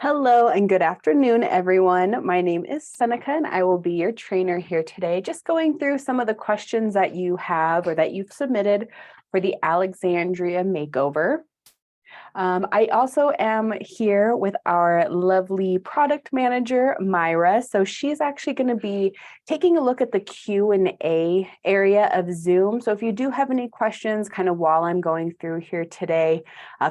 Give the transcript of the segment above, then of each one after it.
Hello and good afternoon, everyone. My name is Seneca and I will be your trainer here today, just going through some of the questions that you have or that you've submitted for the Alexandria Makeover. I also am here with our lovely product manager, Myra. So she's actually going to be taking a look at the Q&A area of Zoom. So if you do have any questions kind of while I'm going through here today,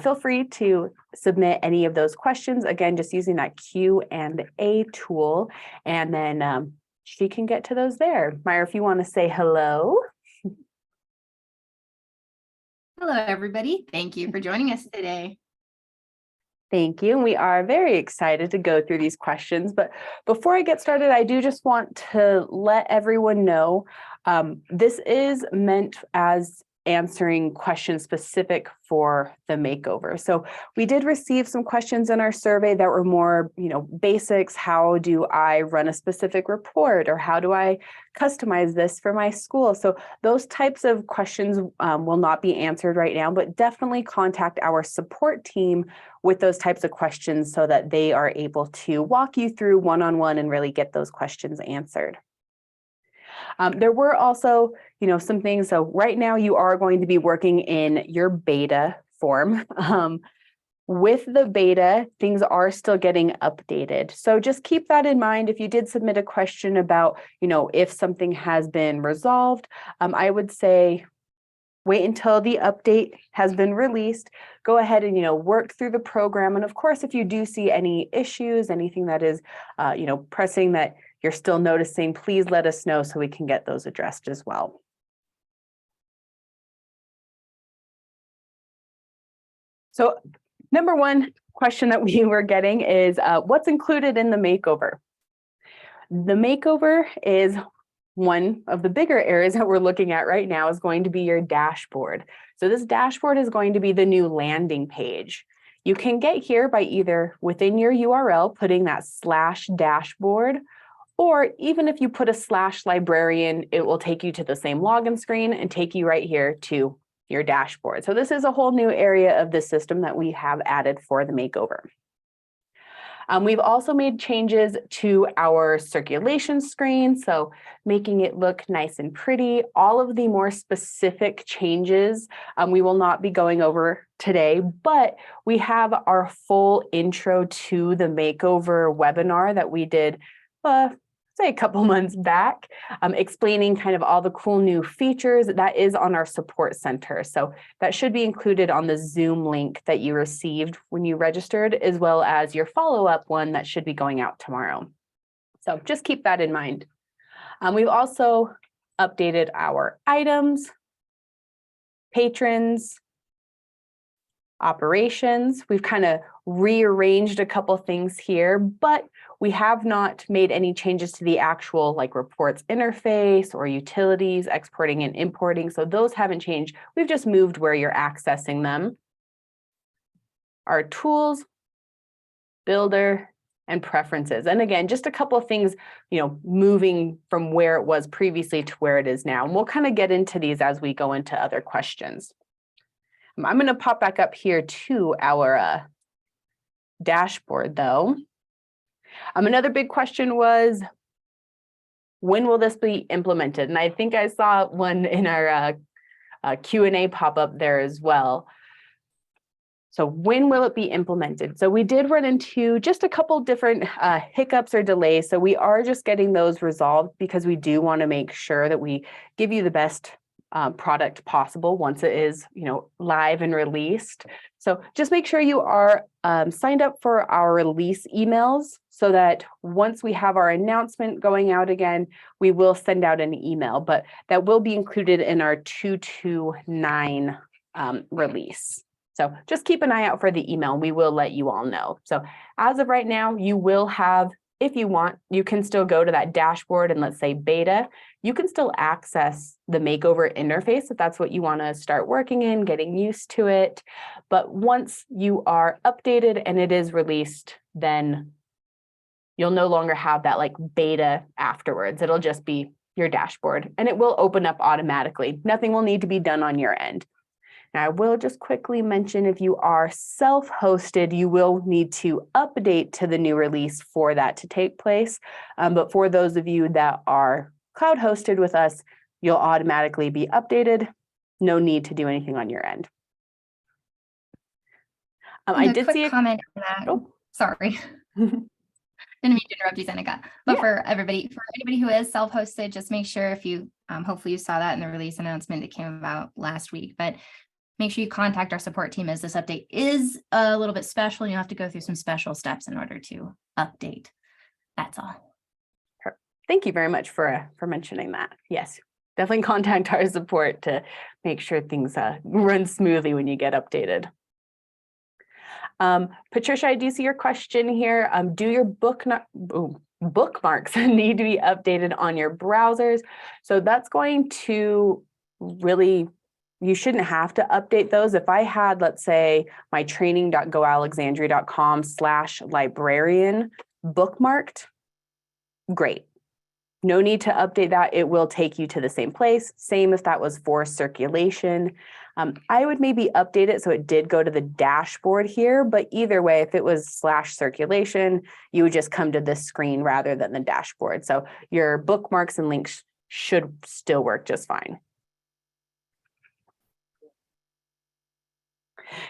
feel free to submit any of those questions. Again, just using that Q&A tool, and then she can get to those there. Myra, if you want to say hello. Hello, everybody. Thank you for joining us today. Thank you. And we are very excited to go through these questions. But before I get started, I do just want to let everyone know this is meant as answering questions specific for the makeover. So we did receive some questions in our survey that were more, basics. How do I run a specific report, or how do I customize this for my school? So those types of questions will not be answered right now, but definitely contact our support team with those types of questions so that they are able to walk you through one-on-one and really get those questions answered. There were also, some things. So right now you are going to be working in your beta form. With the beta, things are still getting updated. So just keep that in mind. If you did submit a question about, if something has been resolved, I would say wait until the update has been released. Go ahead and, work through the program. And of course, if you do see any issues, anything that is, pressing that you're still noticing, please let us know so we can get those addressed as well. So number one question that we were getting is what's included in the makeover? The makeover is one of the bigger areas that we're looking at right now is going to be your dashboard. So this dashboard is going to be the new landing page. You can get here by either within your URL, putting that /dashboard, or even if you put a /librarian, it will take you to the same login screen and take you right here to your dashboard. So this is a whole new area of the system that we have added for the makeover. We've also made changes to our circulation screen, so making it look nice and pretty. All of the more specific changes we will not be going over today, but we have our full intro to the makeover webinar that we did say a couple months back, explaining kind of all the cool new features that is on our support center. So that should be included on the Zoom link that you received when you registered, as well as your follow-up one that should be going out tomorrow. So just keep that in mind. We've also updated our items, patrons, operations. We've kind of rearranged a couple things here, but we have not made any changes to the actual reports interface or utilities, exporting and importing. So those haven't changed. We've just moved where you're accessing them. Our tools, builder, and preferences. And again, just a couple of things, moving from where it was previously to where it is now. And we'll kind of get into these as we go into other questions. I'm going to pop back up here to our dashboard though. Another big question was, when will this be implemented? And I think I saw one in our Q&A pop up there as well. So when will it be implemented? So we did run into just a couple different hiccups or delays. So we are just getting those resolved because we do want to make sure that we give you the best product possible once it is, live and released. So just make sure you are signed up for our release emails so that once we have our announcement going out again, we will send out an email, but that will be included in our 229 release. So just keep an eye out for the email. We will let you all know. So as of right now, you will have, if you want, you can still go to that dashboard and let's say beta. You can still access the makeover interface if that's what you want to start working in, getting used to it. But once you are updated and it is released, then you'll no longer have that beta afterwards. It'll just be your dashboard and it will open up automatically. Nothing will need to be done on your end. Now, I will just quickly mention if you are self-hosted, you will need to update to the new release for that to take place. But for those of you that are cloud hosted with us, you'll automatically be updated. No need to do anything on your end. I did see a comment on that. Oh. Sorry. Didn't mean to interrupt you, Seneca. But Yeah. for anybody who is self-hosted, just make sure if you, hopefully you saw that in the release announcement that came about last week, but make sure you contact our support team, as this update is a little bit special. You have to go through some special steps in order to update. That's all. Thank you very much for mentioning that. Yes, definitely contact our support to make sure things run smoothly when you get updated. Patricia, I do see your question here. Do your bookmarks need to be updated on your browsers? So that's going to really, you shouldn't have to update those. If I had, let's say, my training.goalexandria.com/librarian bookmarked, great. No need to update that. It will take you to the same place. Same if that was for circulation. I would maybe update it so it did go to the dashboard here, but either way, if it was /circulation, you would just come to this screen rather than the dashboard. So your bookmarks and links should still work just fine.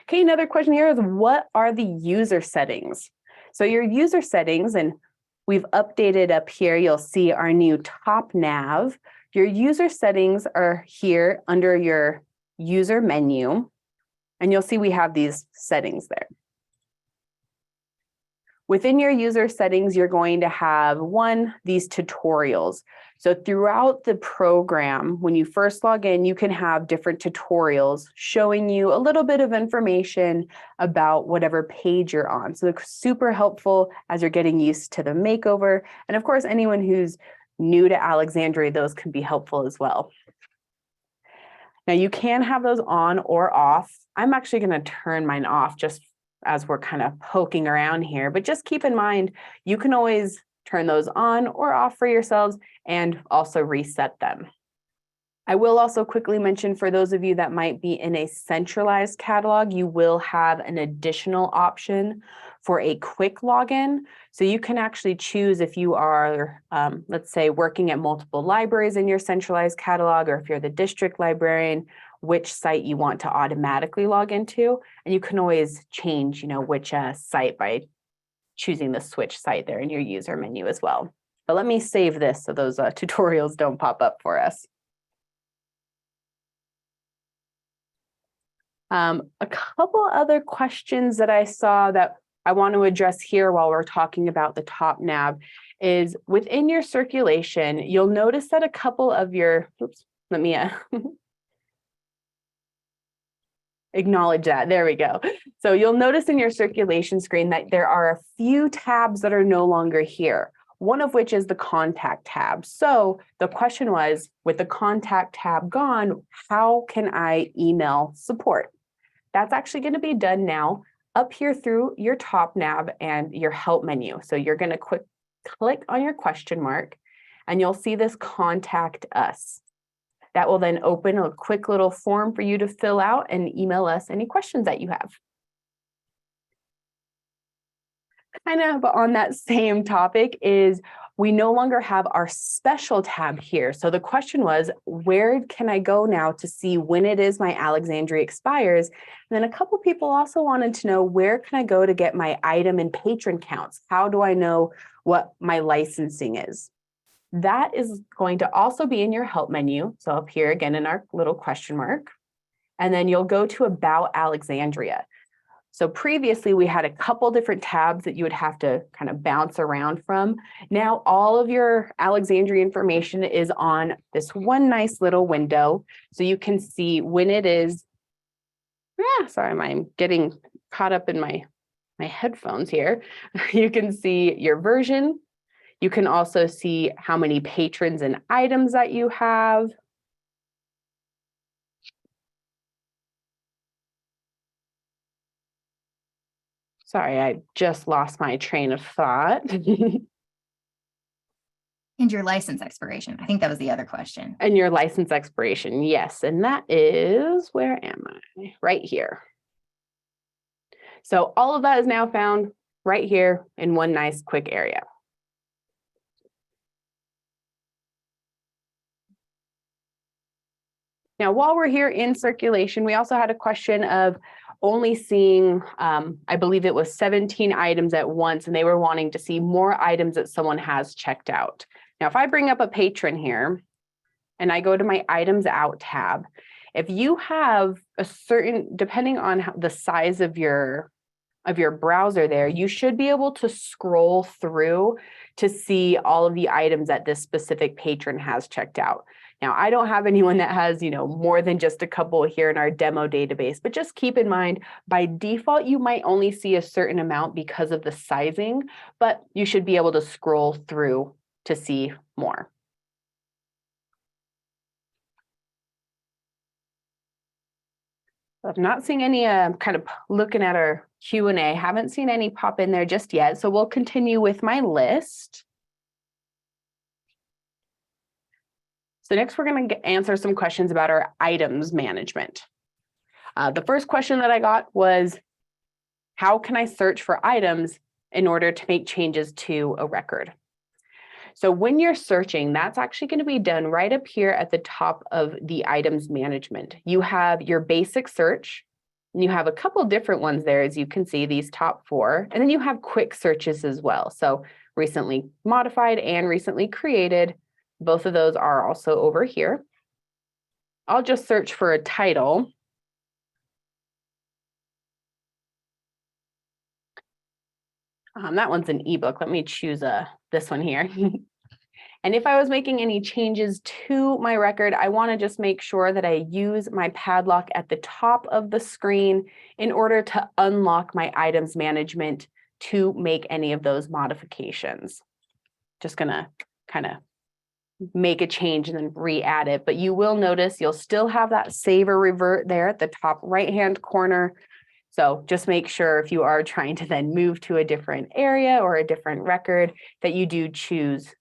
Okay, another question here is, what are the user settings? So your user settings, and we've updated up here, you'll see our new top nav. Your user settings are here under your user menu, and you'll see we have these settings there. Within your user settings, you're going to have these tutorials. So throughout the program, when you first log in, you can have different tutorials showing you a little bit of information about whatever page you're on. So it's super helpful as you're getting used to the makeover. And of course, anyone who's new to Alexandria, those can be helpful as well. Now you can have those on or off. I'm actually going to turn mine off just as we're kind of poking around here, but just keep in mind, you can always turn those on or off for yourselves and also reset them. I will also quickly mention, for those of you that might be in a centralized catalog, you will have an additional option for a quick login. So you can actually choose if you are, let's say, working at multiple libraries in your centralized catalog, or if you're the district librarian, which site you want to automatically log into. And you can always change, which site by choosing the switch site there in your user menu as well. But let me save this so those tutorials don't pop up for us. A couple other questions that I saw that I want to address here while we're talking about the top nav is, within your circulation, you'll notice that a couple of your, let me acknowledge that. There we go. So you'll notice in your circulation screen that there are a few tabs that are no longer here, one of which is the contact tab. So the question was, with the contact tab gone, how can I email support? That's actually going to be done now up here through your top nav and your help menu. So you're going to click on your question mark, and you'll see this contact us. That will then open a quick little form for you to fill out and email us any questions that you have. Kind of on that same topic is, we no longer have our special tab here. So the question was, where can I go now to see when it is my Alexandria expires? And then a couple people also wanted to know, where can I go to get my item and patron counts? How do I know what my licensing is? That is going to also be in your help menu. So up here again in our little question mark, and then you'll go to About Alexandria. So previously we had a couple different tabs that you would have to kind of bounce around from. Now all of your Alexandria information is on this one nice little window. So you can see when it is, sorry, I'm getting caught up in my headphones here. You can see your version. You can also see how many patrons and items that you have. Sorry, I just lost my train of thought. And your license expiration. I think that was the other question. And your license expiration, yes. And that is, where am I? Right here. So all of that is now found right here in one nice quick area. Now, while we're here in circulation, we also had a question of only seeing, I believe it was 17 items at once, and they were wanting to see more items that someone has checked out. Now, if I bring up a patron here and I go to my items out tab, if you have a certain, depending on the size of your browser there, you should be able to scroll through to see all of the items that this specific patron has checked out. Now, I don't have anyone that has, more than just a couple here in our demo database, but just keep in mind, by default, you might only see a certain amount because of the sizing, but you should be able to scroll through to see more. I'm not seeing any, kind of looking at our Q&A, haven't seen any pop in there just yet. So we'll continue with my list. So next we're going to answer some questions about our items management. The first question that I got was, how can I search for items in order to make changes to a record? So when you're searching, that's actually going to be done right up here at the top of the items management. You have your basic search, and you have a couple different ones there, as you can see, these top 4, and then you have quick searches as well. So recently modified and recently created, both of those are also over here. I'll just search for a title. That one's an ebook. Let me choose this one here. And if I was making any changes to my record, I want to just make sure that I use my padlock at the top of the screen in order to unlock my items management to make any of those modifications. Just going to kind of make a change and then re-add it. But you will notice you'll still have that save or revert there at the top right-hand corner. So just make sure if you are trying to then move to a different area or a different record that you do choose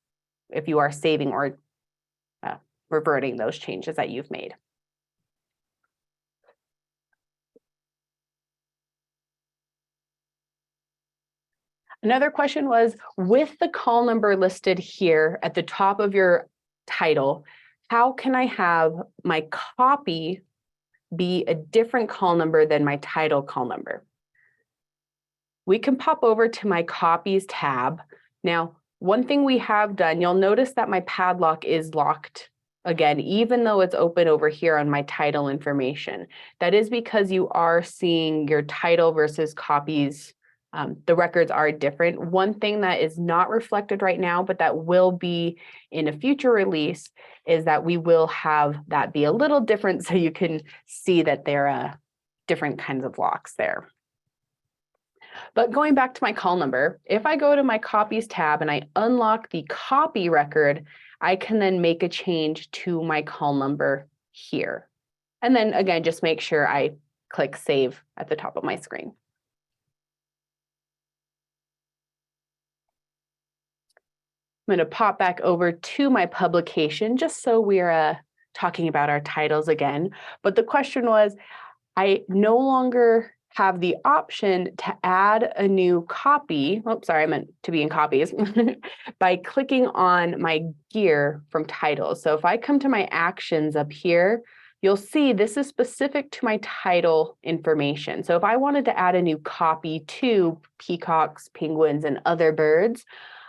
if you are saving or reverting those changes that you've made. Another question was, with the call number listed here at the top of your title, how can I have my copy be a different call number than my title call number? We can pop over to my copies tab. Now, one thing we have done, you'll notice that my padlock is locked again, even though it's open over here on my title information. That is because you are seeing your title versus copies. The records are different. One thing that is not reflected right now, but that will be in a future release, is that we will have that be a little different so you can see that there are different kinds of locks there. But going back to my call number, if I go to my copies tab and I unlock the copy record, I can then make a change to my call number here. And then again, just make sure I click save at the top of my screen. I'm going to pop back over to my publication just so we're talking about our titles again. But the question was, I no longer have the option to add a new copy. Oh, sorry, I meant to be in copies by clicking on my gear from titles. So if I come to my actions up here, you'll see this is specific to my title information. So if I wanted to add a new copy to peacocks, penguins, and other birds,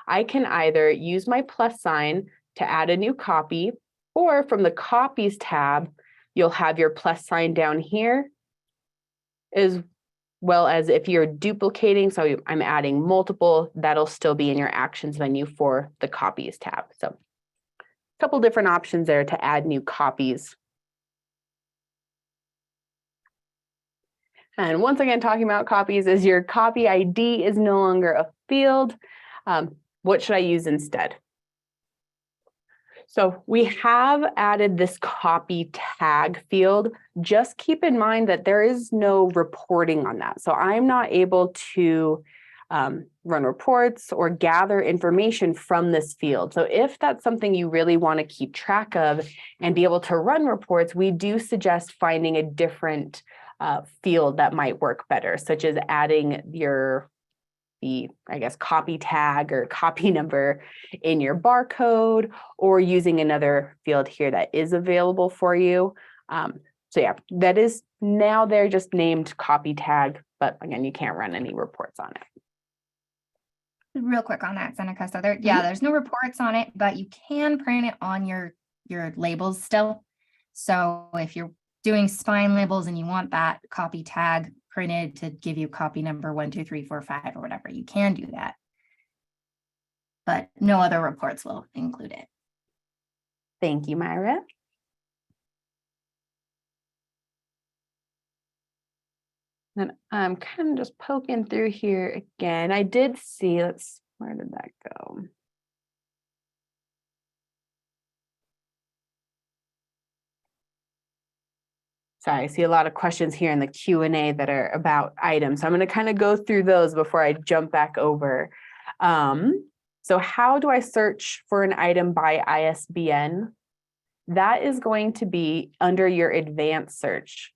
I can either use my plus sign to add a new copy, or from the copies tab, you'll have your plus sign down here, as well as if you're duplicating, so I'm adding multiple, that'll still be in your actions menu for the copies tab. So a couple different options there to add new copies. And once again, talking about copies, is your copy ID is no longer a field. What should I use instead? So we have added this copy tag field. Just keep in mind that there is no reporting on that. So I'm not able to run reports or gather information from this field. So if that's something you really want to keep track of and be able to run reports, we do suggest finding a different field that might work better, such as adding the copy tag or copy number in your barcode, or using another field here that is available for you. So yeah, that is now they're just named copy tag, but again, you can't run any reports on it. Real quick on that, Seneca. So there's no reports on it, but you can print it on your labels still. So if you're doing spine labels and you want that copy tag printed to give you copy number 1, 2, 3, 4, 5 or whatever, you can do that. But no other reports will include it. Thank you, Myra. And I'm kind of just poking through here again. I did see, where did that go? Sorry, I see a lot of questions here in the Q&A that are about items. So I'm going to kind of go through those before I jump back over. So how do I search for an item by ISBN? That is going to be under your advanced search.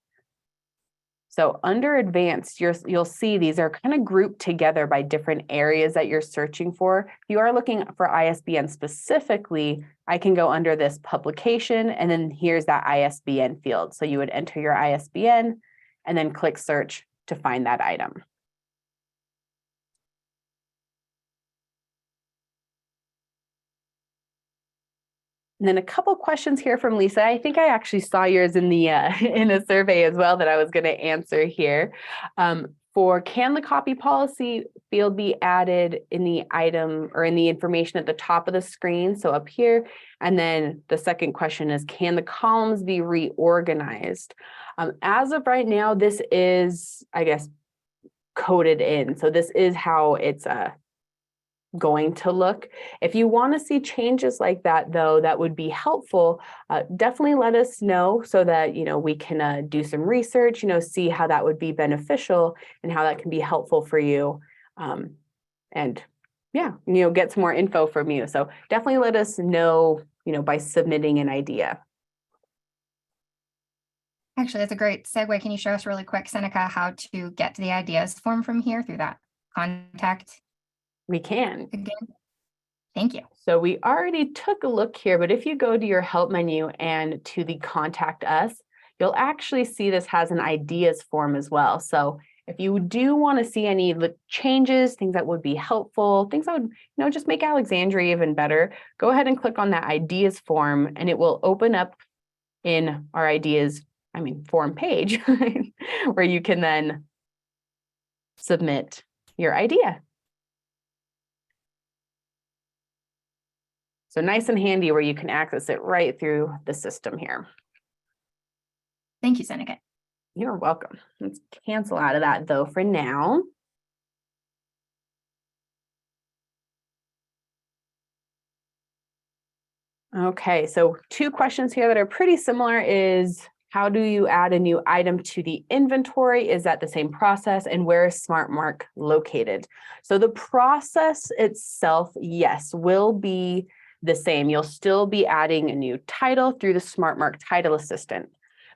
So under advanced, you'll see these are kind of grouped together by different areas that you're searching for. If you are looking for ISBN specifically, I can go under this publication, and then here's that ISBN field. So you would enter your ISBN and then click search to find that item. And then a couple questions here from Lisa. I think I actually saw yours in the in a survey as well that I was going to answer here. For can the copy policy field be added in the item or in the information at the top of the screen? So up here. And then the second question is, can the columns be reorganized? As of right now, this is, I guess, coded in. So this is how it's going to look. If you want to see changes like that, though, that would be helpful. Definitely let us know so that we can do some research, see how that would be beneficial and how that can be helpful for you. And yeah, get some more info from you. So definitely let us know, by submitting an idea. Actually, that's a great segue. Can you show us really quick, Seneca, how to get to the ideas form from here through that contact? We can. Again. Thank you. So we already took a look here, but if you go to your help menu and to the contact us, you'll actually see this has an ideas form as well. So if you do want to see any changes, things that would be helpful, things that would, just make Alexandria even better, go ahead and click on that ideas form and it will open up in our form page where you can then submit your idea. So nice and handy where you can access it right through the system here. Thank you, Seneca. You're welcome. Let's cancel out of that though for now. Okay, so 2 questions here that are pretty similar is, how do you add a new item to the inventory? Is that the same process? And where is SmartMark located? So the process itself, yes, will be the same. You'll still be adding a new title through the SmartMark title assistant.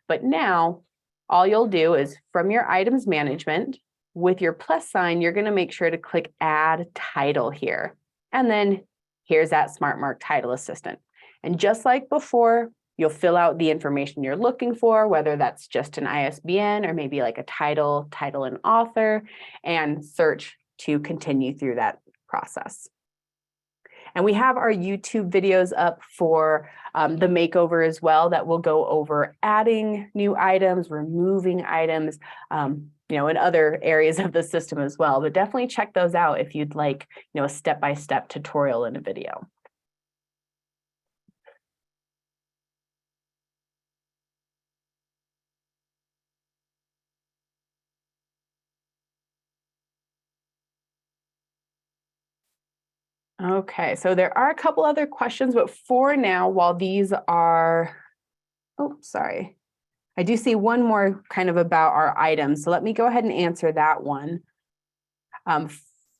But now all you'll do is from your items management with your plus sign, you're going to make sure to click add title here. And then here's that SmartMark title assistant. And just like before, you'll fill out the information you're looking for, whether that's just an ISBN or maybe like a title and author, and search to continue through that process. And we have our YouTube videos up for the makeover as well that will go over adding new items, removing items, in other areas of the system as well. But definitely check those out if you'd like, a step-by-step tutorial in a video. Okay, so there are a couple other questions, but for now, while these are, I do see one more kind of about our items. So let me go ahead and answer that one.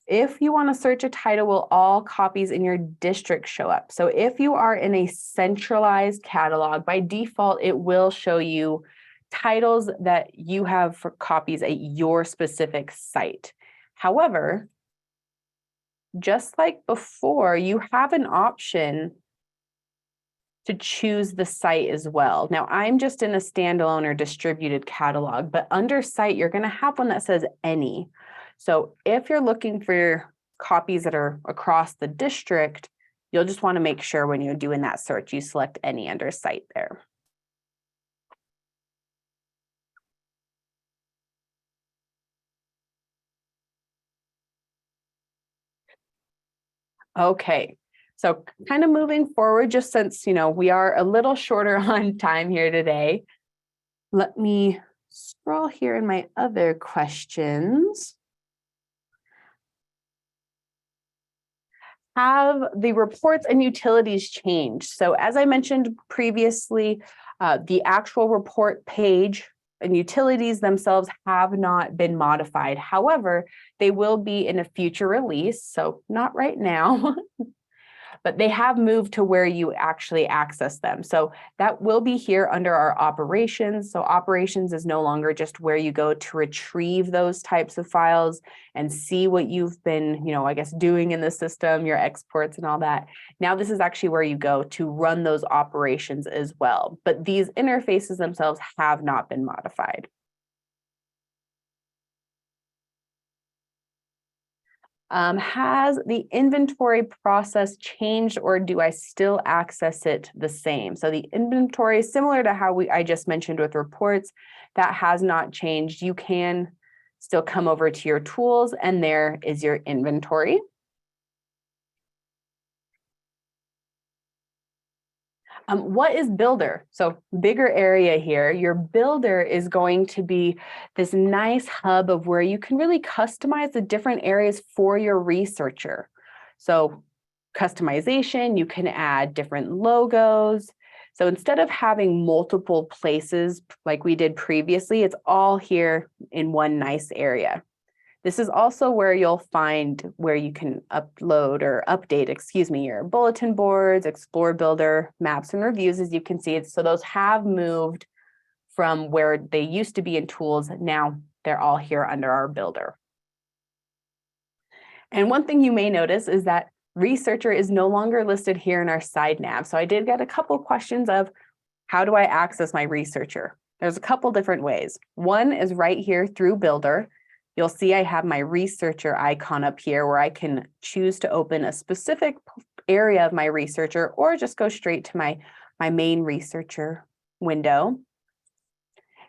if you want to search a title, will all copies in your district show up? So if you are in a centralized catalog, by default, it will show you titles that you have for copies at your specific site. However, just like before, you have an option to choose the site as well. Now, I'm just in a standalone or distributed catalog, but under site, you're going to have one that says any. So if you're looking for copies that are across the district, you'll just want to make sure when you're doing that search, you select any under site there. Okay, so kind of moving forward, just since, we are a little shorter on time here today, let me scroll here in my other questions. Have the reports and utilities changed? So as I mentioned previously, the actual report page and utilities themselves have not been modified. However, they will be in a future release, so not right now, but they have moved to where you actually access them. So that will be here under our operations. So operations is no longer just where you go to retrieve those types of files and see what you've been, doing in the system, your exports and all that. Now this is actually where you go to run those operations as well. But these interfaces themselves have not been modified. Has the inventory process changed, or do I still access it the same? So the inventory, similar to how I just mentioned with reports, that has not changed. You can still come over to your tools and there is your inventory. What is Builder? So bigger area here. Your Builder is going to be this nice hub of where you can really customize the different areas for your researcher. So customization, you can add different logos. So instead of having multiple places like we did previously, it's all here in one nice area. This is also where you'll find where you can upload or update, your bulletin boards, Explore Builder, maps and reviews, as you can see. So those have moved from where they used to be in tools. Now they're all here under our Builder. And one thing you may notice is that Researcher is no longer listed here in our side nav. So I did get a couple questions of how do I access my Researcher? There's a couple different ways. One is right here through Builder. You'll see I have my researcher icon up here where I can choose to open a specific area of my researcher or just go straight to my main researcher window.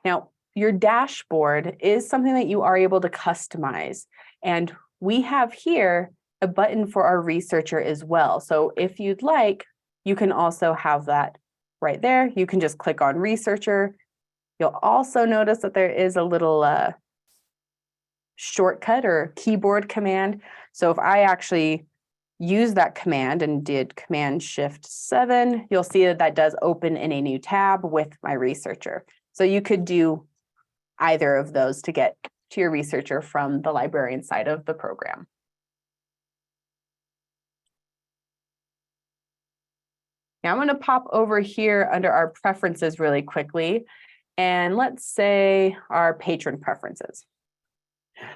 Now, your dashboard is something that you are able to customize. And we have here a button for our researcher as well. So if you'd like, you can also have that right there. You can just click on researcher. You'll also notice that there is a little shortcut or keyboard command. So if I actually use that command and did Command-Shift-7, you'll see that that does open in a new tab with my researcher. So you could do either of those to get to your researcher from the librarian side of the program. Now I'm going to pop over here under our preferences really quickly. And let's say our patron preferences.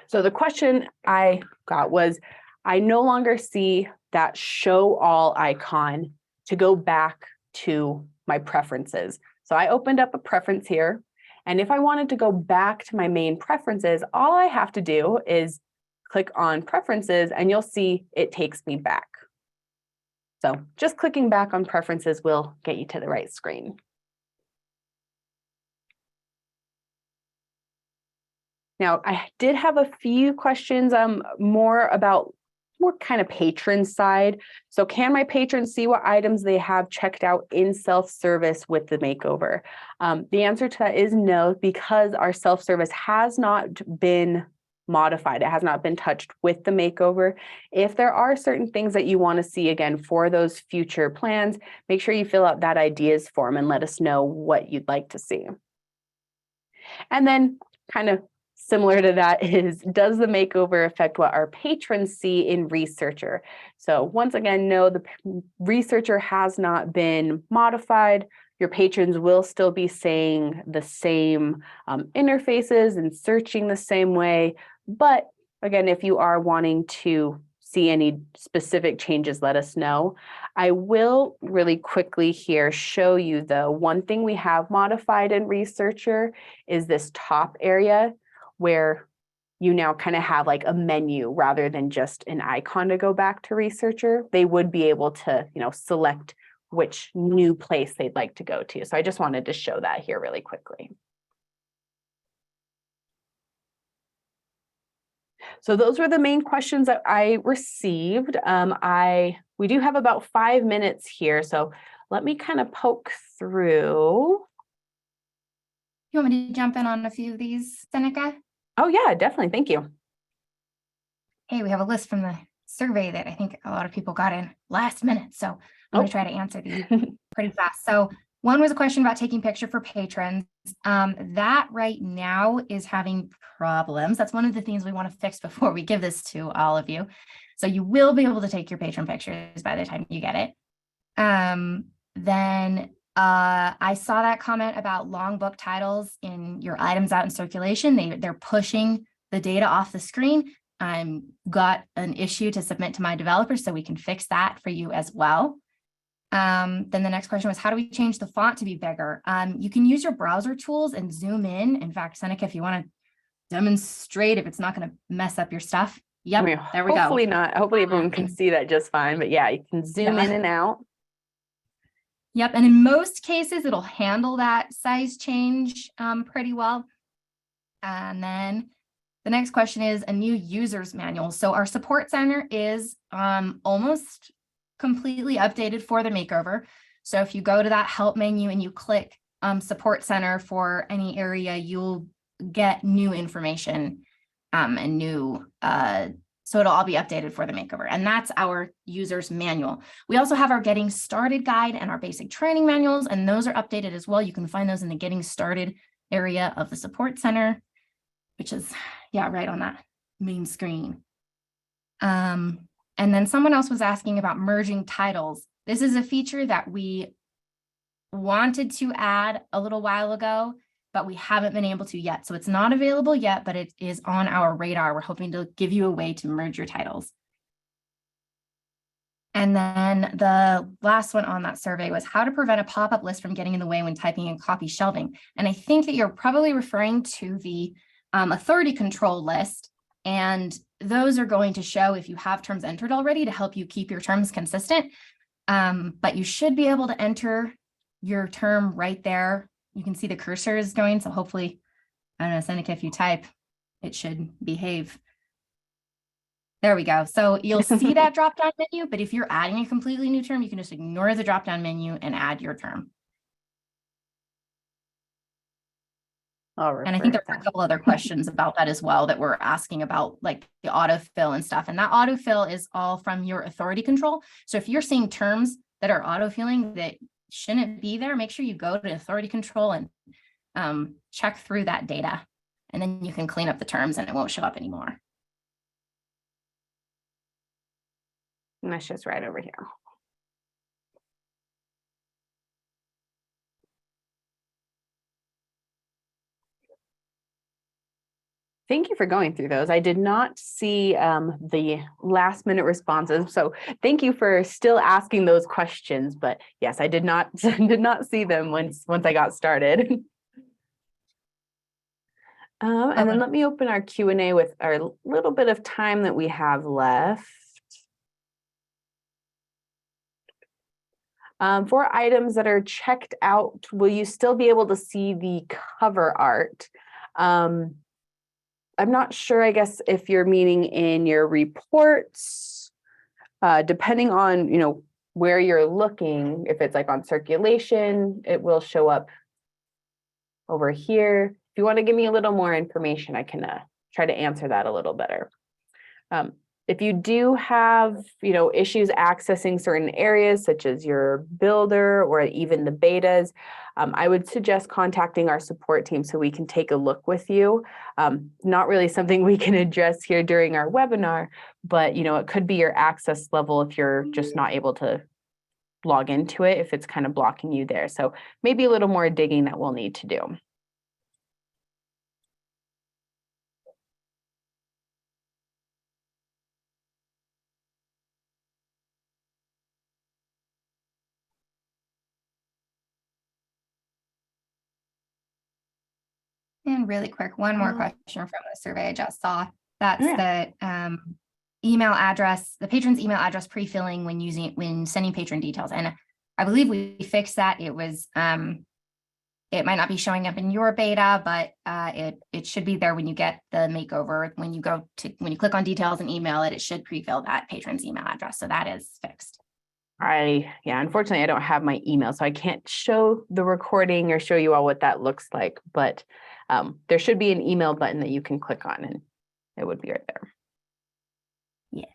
So the question I got was, I no longer see that show all icon to go back to my preferences. So I opened up a preference here. And if I wanted to go back to my main preferences, all I have to do is click on preferences and you'll see it takes me back. So just clicking back on preferences will get you to the right screen. Now, I did have a few questions more kind of patron side. So can my patrons see what items they have checked out in self-service with the makeover? The answer to that is no, because our self-service has not been modified. It has not been touched with the makeover. If there are certain things that you want to see again for those future plans, make sure you fill out that ideas form and let us know what you'd like to see. And then kind of similar to that is, does the makeover affect what our patrons see in Researcher? So once again, no, the Researcher has not been modified. Your patrons will still be seeing the same interfaces and searching the same way. But again, if you are wanting to see any specific changes, let us know. I will really quickly here show you the one thing we have modified in Researcher is this top area where you now kind of have like a menu rather than just an icon to go back to Researcher. They would be able to, select which new place they'd like to go to. So I just wanted to show that here really quickly. So those were the main questions that I received. We do have about 5 minutes here, so let me kind of poke through. You want me to jump in on a few of these, Seneca? Oh yeah, definitely. Thank you. Hey, we have a list from the survey that I think a lot of people got in last minute, so I'm going to try to answer these pretty fast. So one was a question about taking picture for patrons. That right now is having problems. That's one of the things we want to fix before we give this to all of you. So you will be able to take your patron pictures by the time you get it. Then I saw that comment about long book titles in your items out in circulation. They're pushing the data off the screen. Got an issue to submit to my developer, so we can fix that for you as well. Then the next question was, how do we change the font to be bigger? You can use your browser tools and zoom in. In fact, Seneca, if you want to demonstrate if it's not going to mess up your stuff. Yep, there we go. Hopefully not. Hopefully everyone can see that just fine. But yeah, you can zoom in and out. Yep, and in most cases, it'll handle that size change pretty well. And then the next question is a new user's manual. So our support center is almost completely updated for the makeover. So if you go to that help menu and you click support center for any area, you'll get new information and new, so it'll all be updated for the makeover. And that's our user's manual. We also have our getting started guide and our basic training manuals, and those are updated as well. You can find those in the getting started area of the support center, which is, yeah, right on that main screen. And then someone else was asking about merging titles. This is a feature that we wanted to add a little while ago, but we haven't been able to yet. So it's not available yet, but it is on our radar. We're hoping to give you a way to merge your titles. And then the last one on that survey was how to prevent a pop-up list from getting in the way when typing in copy shelving. And I think that you're probably referring to the authority control list. And those are going to show if you have terms entered already to help you keep your terms consistent. But you should be able to enter your term right there. You can see the cursor is going. So hopefully, I don't know, Seneca, if you type, it should behave. There we go. So you'll see that drop-down menu, but if you're adding a completely new term, you can just ignore the drop-down menu and add your term. And I think there are a couple other questions about that as well that we're asking about, like the autofill and stuff. And that autofill is all from your authority control. So if you're seeing terms that are autofilling that shouldn't be there, make sure you go to authority control and check through that data. And then you can clean up the terms and it won't show up anymore. And that's just right over here. Thank you for going through those. I did not see the last minute responses, so thank you for still asking those questions. But yes, I did not see them once I got started. And then let me open our Q&A with our little bit of time that we have left. For items that are checked out, will you still be able to see the cover art? I'm not sure, I guess, if you're meaning in your reports, depending on, where you're looking. If it's like on circulation, it will show up over here. If you want to give me a little more information, I can try to answer that a little better. if you do have, issues accessing certain areas such as your builder or even the betas, I would suggest contacting our support team so we can take a look with you. Not really something we can address here during our webinar, but it could be your access level if you're just not able to log into it, if it's kind of blocking you there. So maybe a little more digging that we'll need to do. And really quick, one more question from the survey I just saw. That's Yeah. the email address, the patron's email address pre-filling when sending patron details. And I believe we fixed that. It was it might not be showing up in your beta, but it should be there when you get the makeover. When you click on details and email it, it should pre-fill that patron's email address. So that is fixed. Unfortunately, I don't have my email, so I can't show the recording or show you all what that looks like, but there should be an email button that you can click on and it would be right there. Yeah.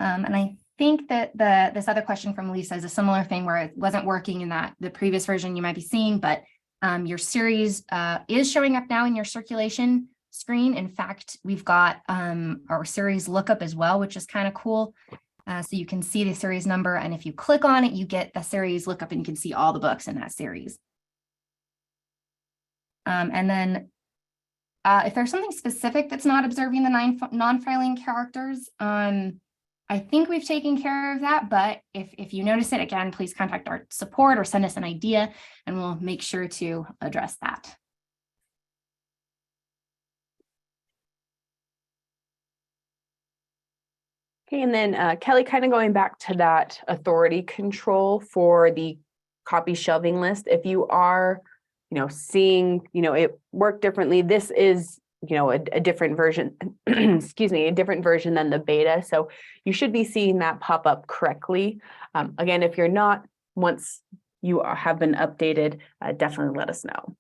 And I think that this other question from Lisa is a similar thing where it wasn't working in the previous version you might be seeing, but your series is showing up now in your circulation screen. In fact, we've got our series lookup as well, which is kind of cool. So you can see the series number, and if you click on it, you get the series lookup and you can see all the books in that series. And then if there's something specific that's not observing the non-filing characters, I think we've taken care of that, but if you notice it, again, please contact our support or send us an idea and we'll make sure to address that. Okay, and then Kelly, kind of going back to that authority control for the copy shelving list, if you are, seeing, it work differently, this is, a different version, excuse me, a different version than the beta. So you should be seeing that pop up correctly. Again, if you're not, once you have been updated, definitely let us know.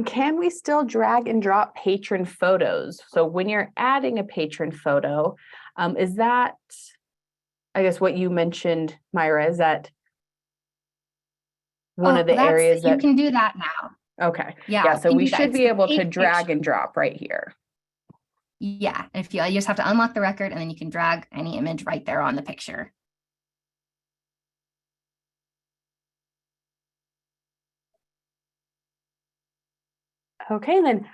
Can we still drag and drop patron photos? So when you're adding a patron photo, is that, I guess, what you mentioned, Myra, is that one of the areas that you can do that now? Okay. Yeah. So we should be able to drag and drop right here. Yeah. And if you just have to unlock the record and then you can drag any image right there on the picture. Okay, then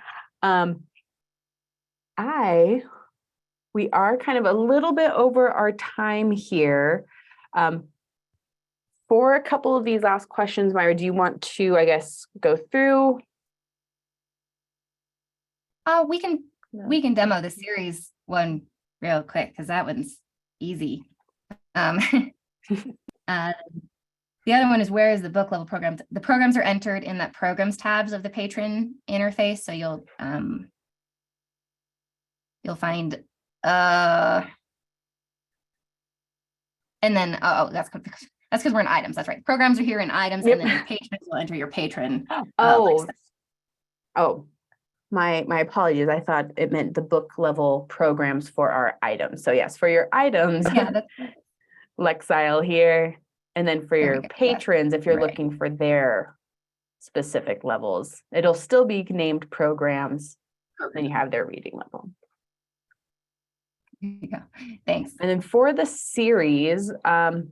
we are kind of a little bit over our time here. For a couple of these last questions, Myra, do you want to, I guess, go through? We can demo the series one real quick because that one's easy. The other one is, where is the book level programs? The programs are entered in that programs tabs of the patron interface. So you'll find and then that's because we're in items. That's right. Programs are here in items, and then in patrons will enter your patron. My apologies. I thought it meant the book level programs for our items. So yes, for your items, Lexile here. And then for your patrons, if you're looking for their specific levels, it'll still be named programs. Then you have their reading level. There you go. Thanks. And then for the series, I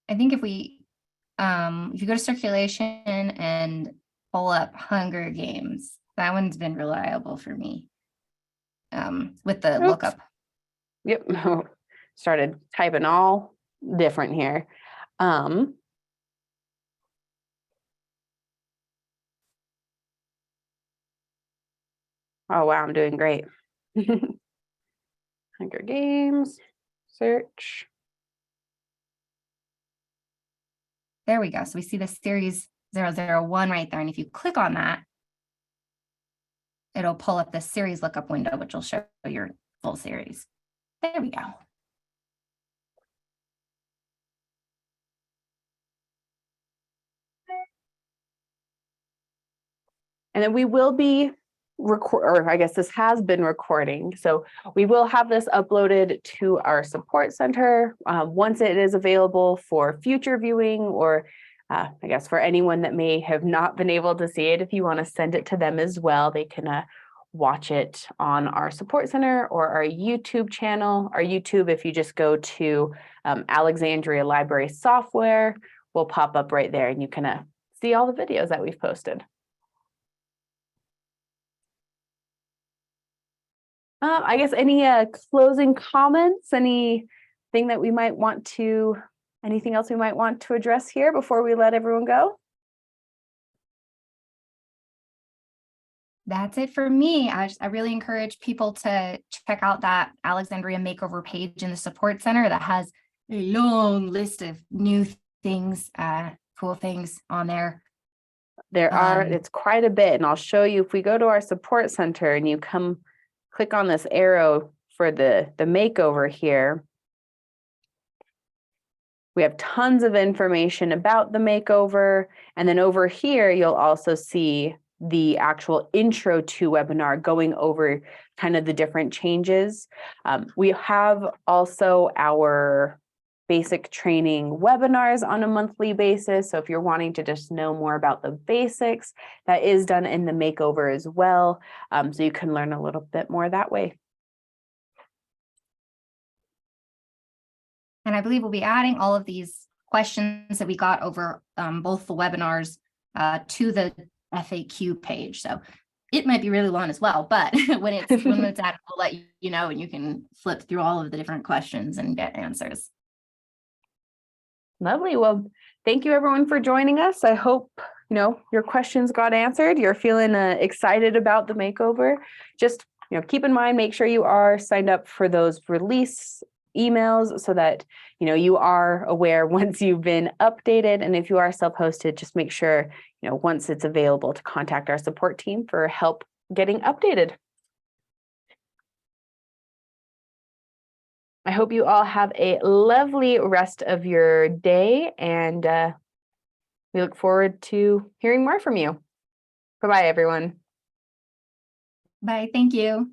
think if you go to circulation and pull up Hunger Games, that one's been reliable for me with the lookup. Yep. Started typing all different here. Oh wow, I'm doing great. Hunger Games, search. There we go. So we see the series 001 right there. And if you click on that, it'll pull up the series lookup window, which will show your full series. There we go. And then we will be or I guess this has been recording. So we will have this uploaded to our support center once it is available for future viewing, or I guess for anyone that may have not been able to see it. If you want to send it to them as well, they can watch it on our support center or our YouTube channel. Our YouTube, if you just go to Alexandria Library Software, will pop up right there, and you can see all the videos that we've posted. I guess any closing comments, anything that we might want to, anything else we might want to address here before we let everyone go? That's it for me. I really encourage people to check out that Alexandria Makeover page in the support center that has a long list of new things, cool things on there. There are, it's quite a bit, and I'll show you. If we go to our support center and you click on this arrow for the makeover here, we have tons of information about the makeover. And then over here, you'll also see the actual intro to webinar going over kind of the different changes. We have also our basic training webinars on a monthly basis. So if you're wanting to just know more about the basics, that is done in the makeover as well. So you can learn a little bit more that way. And I believe we'll be adding all of these questions that we got over both the webinars to the FAQ page. So it might be really long as well, but when it's added, we'll let you know, and you can flip through all of the different questions and get answers. Lovely. Well, thank you everyone for joining us. I hope your questions got answered. You're feeling excited about the makeover. Just keep in mind, make sure you are signed up for those release emails so that you are aware once you've been updated. And if you are self-hosted, just make sure once it's available to contact our support team for help getting updated. I hope you all have a lovely rest of your day, and we look forward to hearing more from you. Bye-bye, everyone. Bye. Thank you.